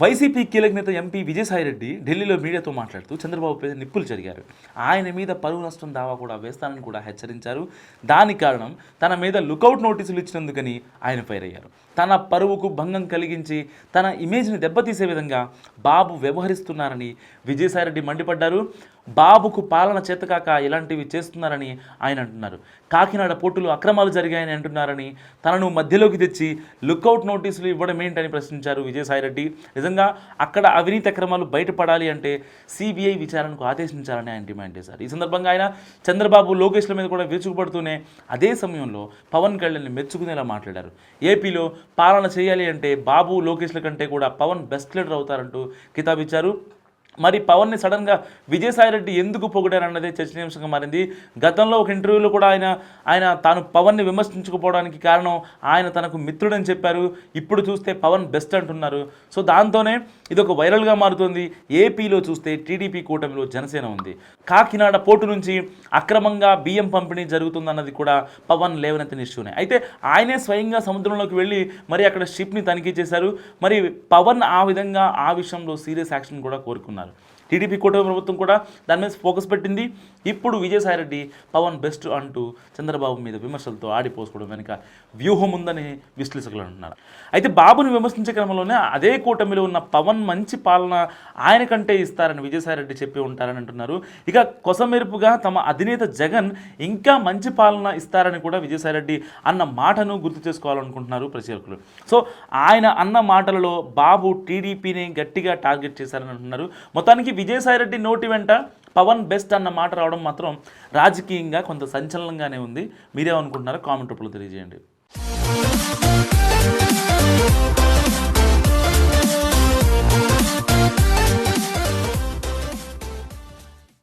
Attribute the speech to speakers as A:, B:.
A: YCP కీలక నేత MP Vijayasai Reddy ఢిల్లీలో మీడియాతో మాట్లాడుతూ చంద్రబాబు పై నిప్పులు జరిగారు. ఆయన మీద పరువు నష్టం దావా కూడా వేస్తానని కూడా హెచ్చరించారు. దాని కారణం తన మీద లుకౌట్ నోటీసులు ఇచ్చినందుకని ఆయన ఫైర్ అయ్యారు. తన పరువుకు భంగం కలిగించి తన ఇమేజ్ని దెబ్బతీసే విధంగా బాబు వ్యవహరిస్తున్నారని విజయసాయిరెడ్డి మండిపడ్డారు. బాబుకు పాలన చేతకాక ఇలాంటివి చేస్తున్నారని ఆయన అంటున్నారు. కాకినాడ పోర్టులో అక్రమాలు జరిగాయని అంటున్నారని, తనను మధ్యలోకి తెచ్చి లుకౌట్ నోటీసులు ఇవ్వడం ఏంటని ప్రశ్నించారు విజయసాయిరెడ్డి. నిజంగా అక్కడ అవినీతి అక్రమాలు బయటపడాలి అంటే సిబిఐ విచారణకు ఆదేశించాలని ఆయన డిమాండ్ చేశారు. ఈ సందర్భంగా ఆయన చంద్రబాబు, లోకేష్ల మీద కూడా విరుచుకుపడుతూనే అదే సమయంలో పవన్ కళ్యాణ్ని మెచ్చుకునేలా మాట్లాడారు. ఏపీలో పాలన చేయాలి అంటే బాబు, లోకేష్ల కంటే కూడా పవన్ బెస్ట్ లీడర్ అవుతారంటూ కితాబిచ్చారు. మరి పవన్ని సడన్గా విజయసాయిరెడ్డి ఎందుకు పొగిడారన్నదే చర్చనీయాంశంగా మారింది. గతంలో ఒక ఇంటర్వ్యూలో కూడా ఆయన తాను పవన్ని విమర్శించకపోవడానికి కారణం ఆయన తనకు మిత్రుడని చెప్పారు. ఇప్పుడు చూస్తే పవన్ బెస్ట్ అంటున్నారు. సో దాంతోనే ఇది ఒక వైరల్గా మారుతుంది. ఏపీలో చూస్తే టీడీపీ కూటమిలో జనసేన ఉంది. కాకినాడ పోర్టు నుంచి అక్రమంగా బియ్యం పంపిణీ జరుగుతుందన్నది కూడా పవన్ లేవనెత్తిన ఇష్యూనే. అయితే ఆయనే స్వయంగా సముద్రంలోకి వెళ్ళి మరి అక్కడ షిప్ని తనిఖీ చేశారు. మరి పవన్ ఆ విధంగా ఆ విషయంలో సీరియస్ యాక్షన్ కూడా కోరుకున్నారు. టీడీపీ కూటమి ప్రభుత్వం కూడా దాని మీద ఫోకస్ పెట్టింది. ఇప్పుడు విజయసాయిరెడ్డి పవన్ బెస్ట్ అంటూ చంద్రబాబు మీద విమర్శలతో ఆడిపోసుకోవడం వెనుక వ్యూహం ఉందని విశ్లేషకులు అంటున్నారు. అయితే బాబుని విమర్శించే క్రమంలోనే అదే కూటమిలో ఉన్న పవన్ మంచి పాలన ఆయన కంటే ఇస్తారని విజయసాయిరెడ్డి చెప్పి ఉంటారని అంటున్నారు. ఇక కొసమెరుపుగా తమ అధినేత జగన్ ఇంకా మంచి పాలన ఇస్తారని కూడా విజయసాయిరెడ్డి అన్న మాటను గుర్తు చేసుకోవాలనుకుంటున్నారు పరిశీలకులు. సో ఆయన అన్న మాటలలో బాబు టీడీపీని గట్టిగా టార్గెట్ చేశారని అంటున్నారు. మొత్తానికి విజయసాయిరెడ్డి నోటి వెంట పవన్ బెస్ట్ అన్న మాట రావడం మాత్రం రాజకీయంగా కొంత సంచలనంగానే ఉంది. మీరేమనుకుంటున్నారో కామెంట్ రూపంలో తెలియజేయండి.